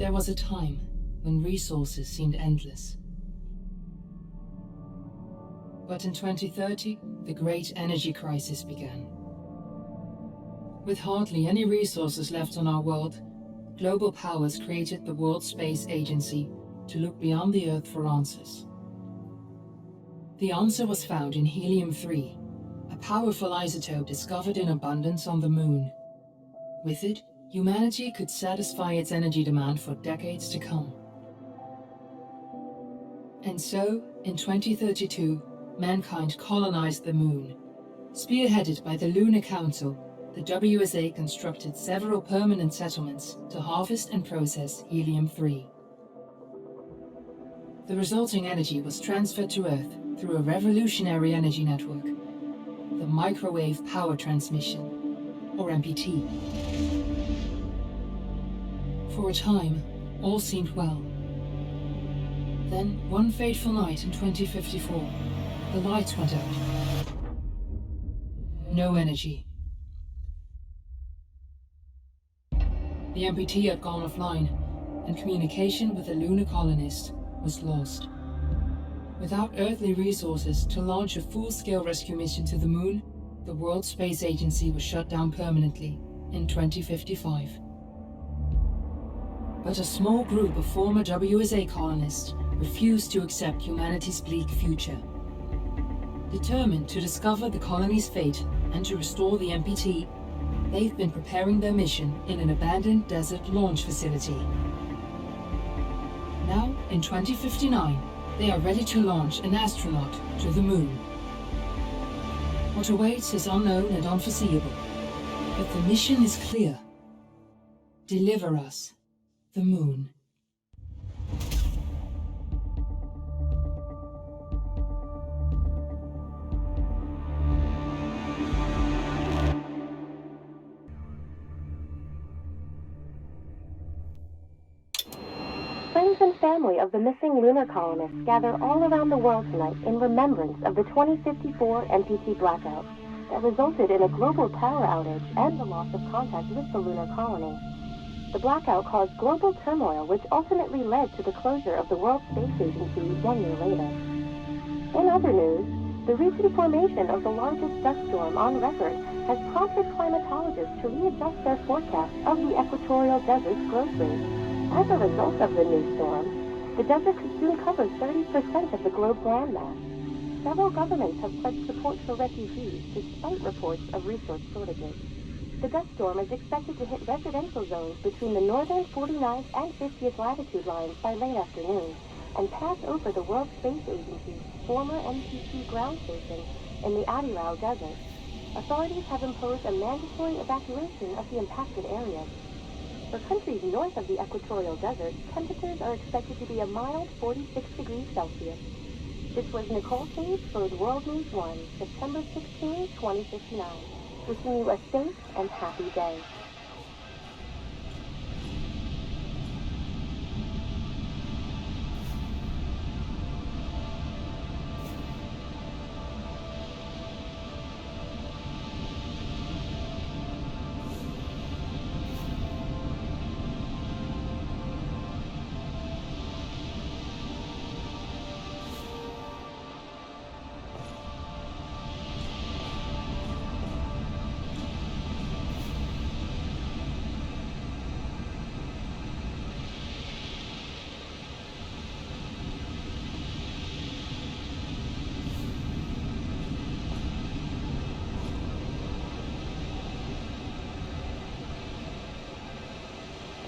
There was a time when resources seemed endless. But in 2030, the great energy crisis began. With hardly any resources left on our world, global powers created the World Space Agency to look beyond the Earth for answers. The answer was found in helium-3, a powerful isotope discovered in abundance on the Moon. With it, humanity could satisfy its energy demand for decades to come. And so, in 2032, mankind colonized the Moon. Spearheaded by the Lunar Council, the WSA constructed several permanent settlements to harvest and process helium-3. The resulting energy was transferred to Earth through a revolutionary energy network, the Microwave Power Transmission, or MPT. For a time, all seemed well. Then, one fateful night in 2054, the lights went out. No energy. The MPT had gone offline, and communication with the lunar colonist was lost. Without earthly resources to launch a full-scale rescue mission to the Moon, the World Space Agency was shut down permanently in 2055. But a small group of former WSA colonists refused to accept humanity's bleak future. Determined to discover the colony's fate and to restore the MPT, they've been preparing their mission in an abandoned desert launch facility. Now, in 2059, they are ready to launch an astronaut to the Moon. What awaits is unknown and unforeseeable, but the mission is clear. Deliver us the Moon. Friends and family of the missing lunar colonists gather all around the world tonight in remembrance of the 2054 MPT blackout that resulted in a global power outage and the loss of contact with the lunar colony. The blackout caused global turmoil, which ultimately led to the closure of the World Space Agency 1 year later. In other news, the recent formation of the largest dust storm on record has prompted climatologists to readjust their forecast of the equatorial desert's growth rate. As a result of the new storm, the desert could soon cover 30% of the globe's landmass. Several governments have pledged support for refugees despite reports of resource shortages. The dust storm is expected to hit residential zones between the northern 49th and 50th latitude lines by late afternoon and pass over the World Space Agency's former MPT ground station in the Adirau Desert. Authorities have imposed a mandatory evacuation of the impacted areas. For countries north of the equatorial desert, temperatures are expected to be a mild 46 degrees Celsius. This was Nicole Sage for World News 1, September 16, 2059. Wishing you a safe and happy day.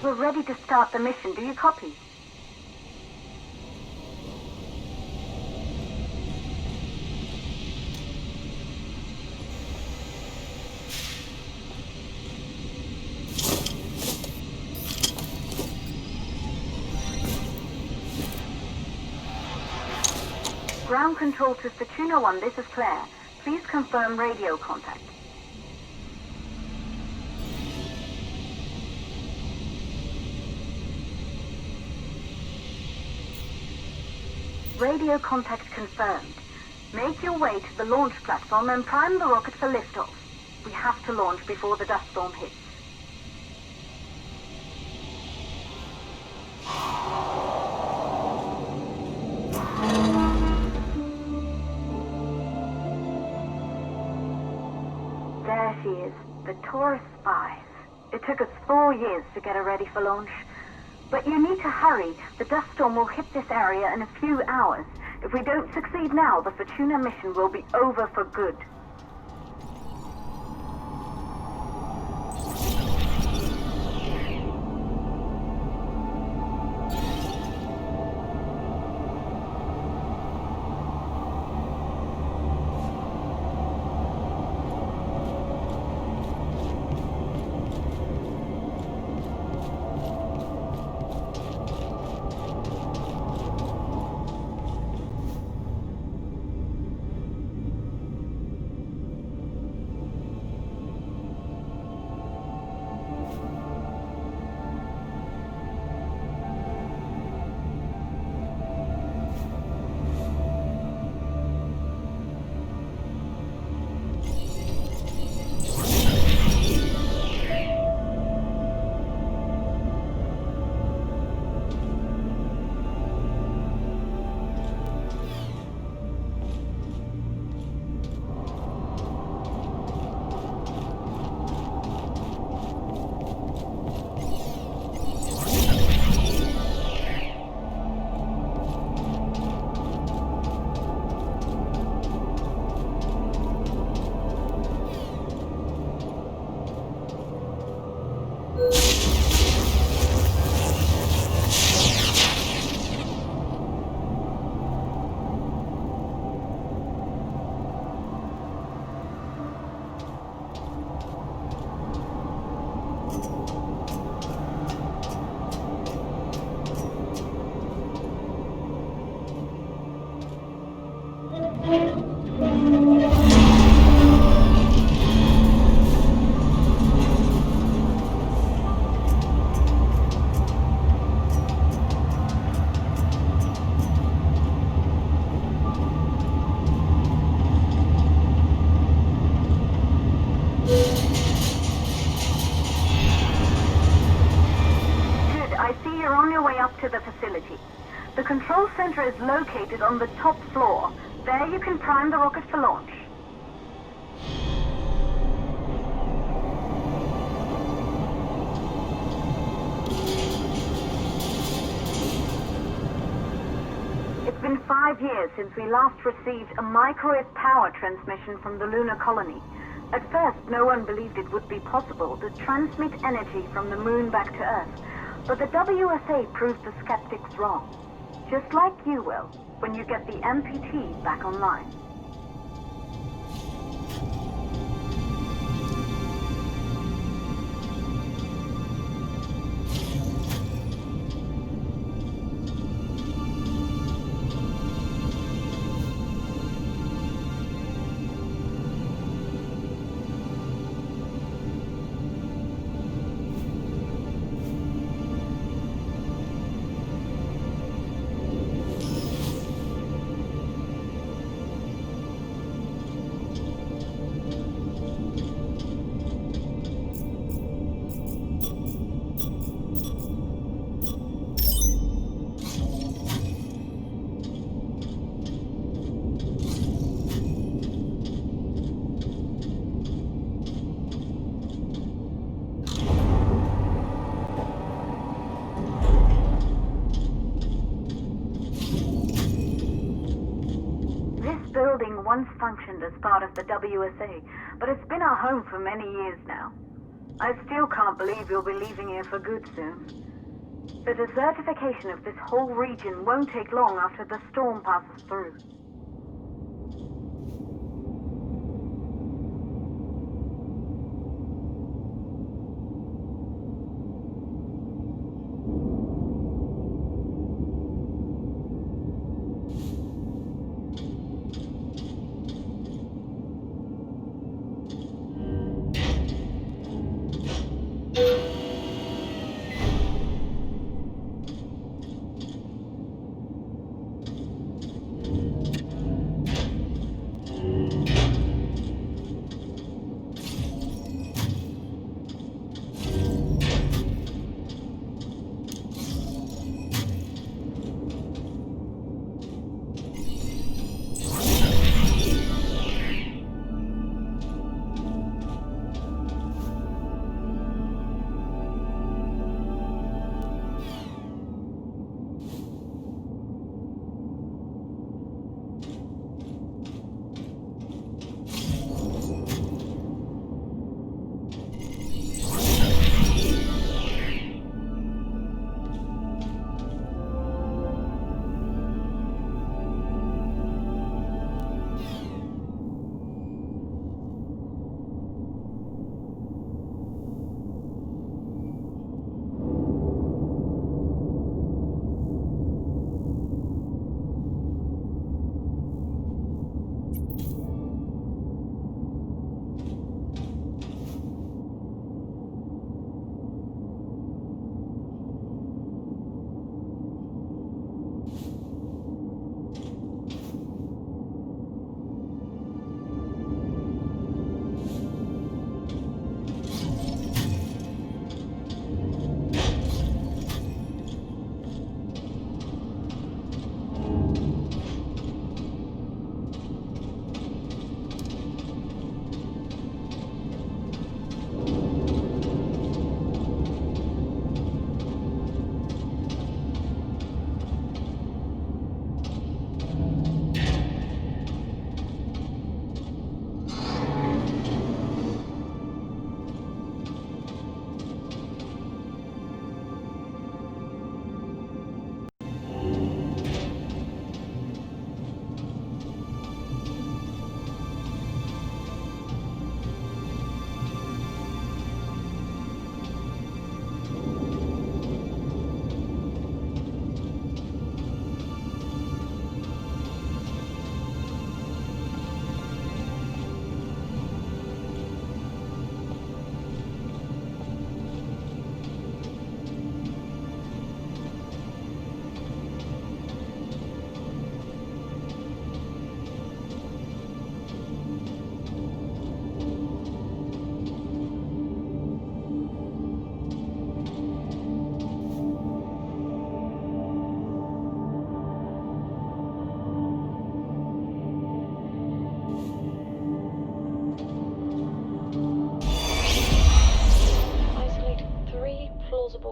We're ready to start the mission. Do you copy? Ground control to Fortuna 1, this is Claire. Please confirm radio contact. Radio contact confirmed. Make your way to the launch platform and prime the rocket for liftoff. We have to launch before the dust storm hits. There she is, the Taurus 5. It took us 4 years to get her ready for launch. But you need to hurry. The dust storm will hit this area in a few hours. If we don't succeed now, the Fortuna mission will be over for good. To the facility. The control center is located on the top floor. There you can prime the rocket for launch. It's been 5 years since we last received a microwave power transmission from the lunar colony. At first, no one believed it would be possible to transmit energy from the moon back to Earth. But the WSA proved the skeptics wrong. Just like you will, when you get the MPT back online. Building once functioned as part of the WSA, but it's been our home for many years now. I still can't believe you'll be leaving here for good soon. The desertification of this whole region won't take long after the storm passes through.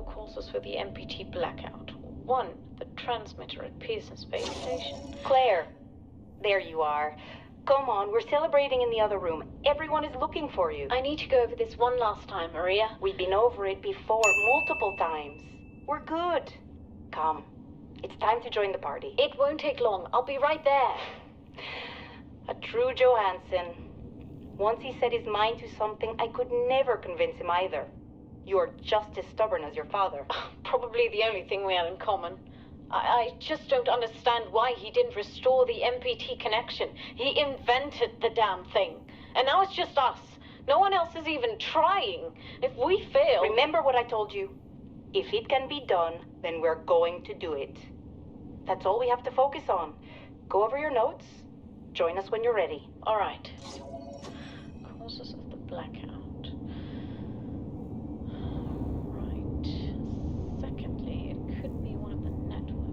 four causes for the MPT blackout. 1, the transmitter at Pearson Space Station. Claire, there you are. Come on, we're celebrating in the other room. Everyone is looking for you. I need to go over this one last time, Maria. We've been over it before, multiple times. We're good. Come. It's time to join the party. It won't take long. I'll be right there. A true Johansson. Once he set his mind to something, I could never convince him either. You're just as stubborn as your father. Probably the only thing we have in common. I just don't understand why he didn't restore the MPT connection. He invented the damn thing. And now it's just us. No one else is even trying. If we fail... Remember what I told you. If it can be done, then we're going to do it. That's all we have to focus on. Go over your notes. Join us when you're ready. All right. Causes of the blackout. Right. Secondly, it could be one of the network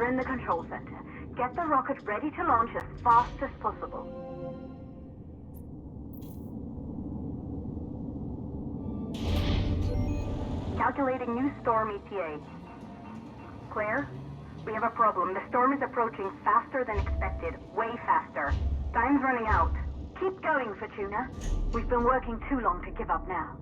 in the control center. Get the rocket ready to launch as fast as possible. Calculating new storm ETA. Claire, we have a problem. The storm is approaching faster than expected. Way faster. Time's running out. Keep going, Fortuna. We've been working too long to give up now.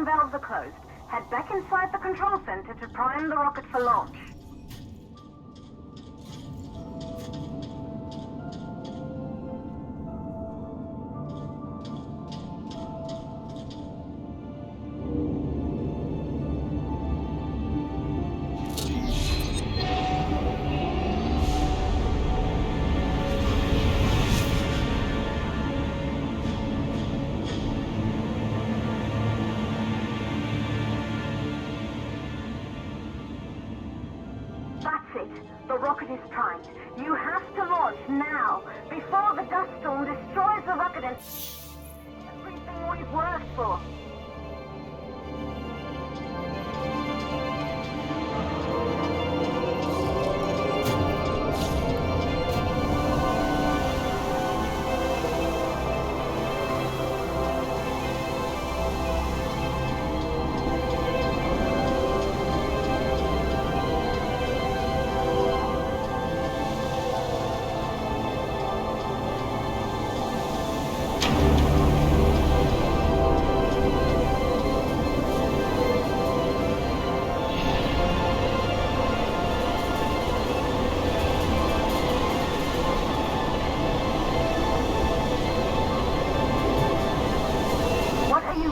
ignition valves are closed. Head back inside the control center to prime the rocket for launch. That's it. The rocket is primed. You have to launch now, before the dust storm destroys the rocket and everything we've worked for.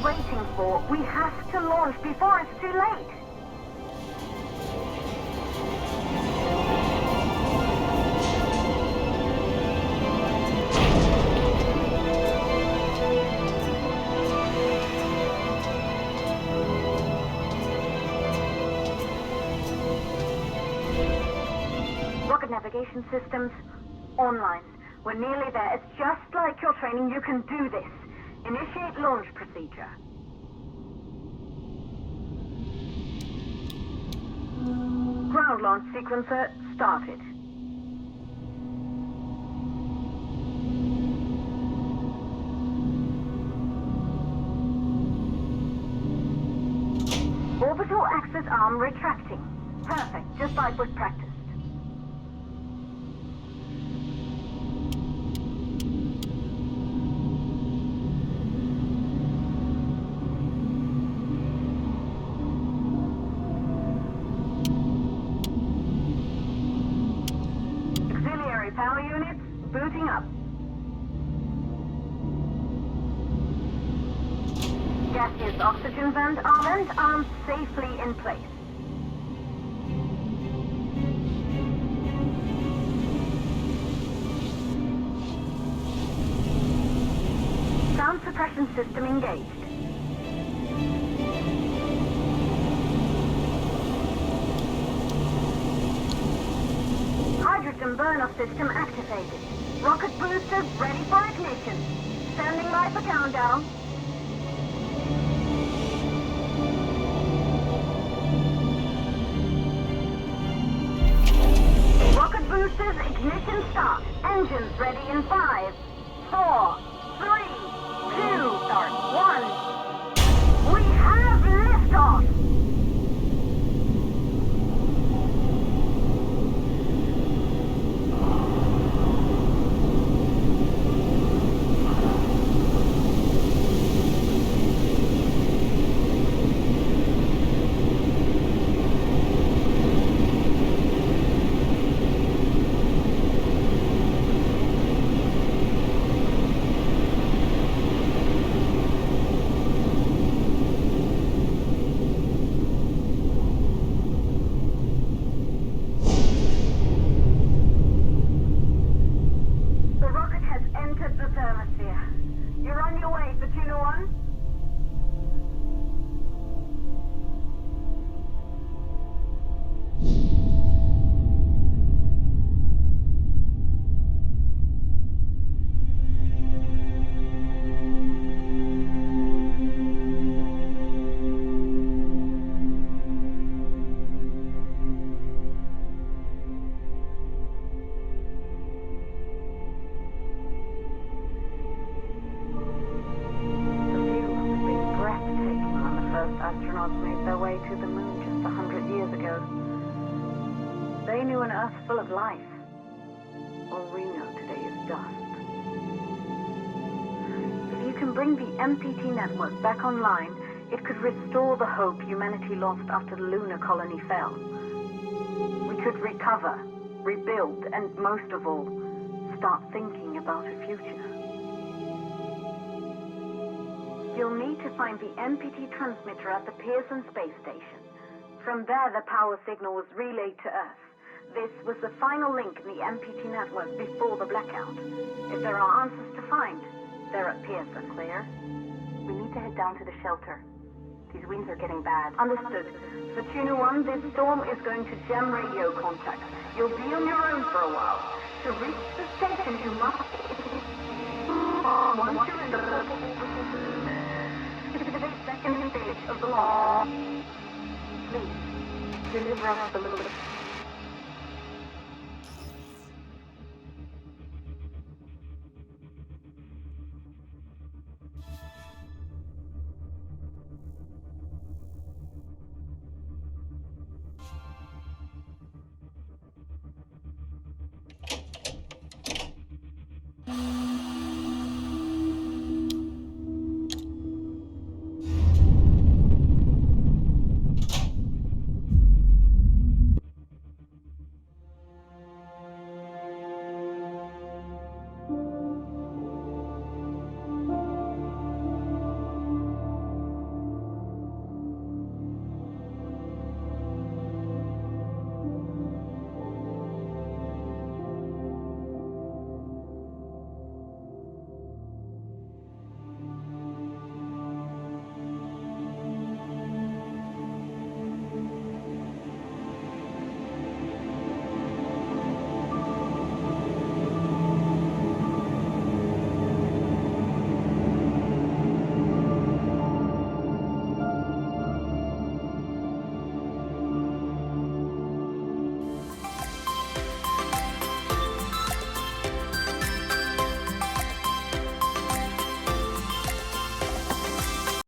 Waiting for. We have to launch before it's too late. Rocket navigation systems online. We're nearly there. It's just like your training. You can do this. Initiate launch procedure. Ground launch sequencer started. Orbital access arm retracting. Perfect, just like we've practiced. Power units booting up. Gaseous oxygen vent arms safely in place. Sound suppression system engaged. Hydrogen burn-off system activated. Rocket boosters ready for ignition. Standing by for countdown. Rocket boosters ignition start. Engines ready in 5, 4, 3, 2, 1. We have liftoff! You're on your way, Fortuna 1. Astronauts made their way to the moon just 100 years ago. They knew an Earth full of life. All we know today is dust. If you can bring the MPT network back online, It could restore the hope humanity lost after the lunar colony fell. We could recover, rebuild, and most of all, start thinking about a future. You'll need to find the MPT transmitter at the Pearson space station. From there, the power signal was relayed to Earth. This was the final link in the MPT network before the blackout. If there are answers to find, they're at Pearson. Claire, we need to head down to the shelter. These winds are getting bad. Understood. For Tuna 1, this storm is going to jam radio contact. You'll be on your own for a while. To reach the station, you must... Once you're in the second stage of the launch, please, deliver us the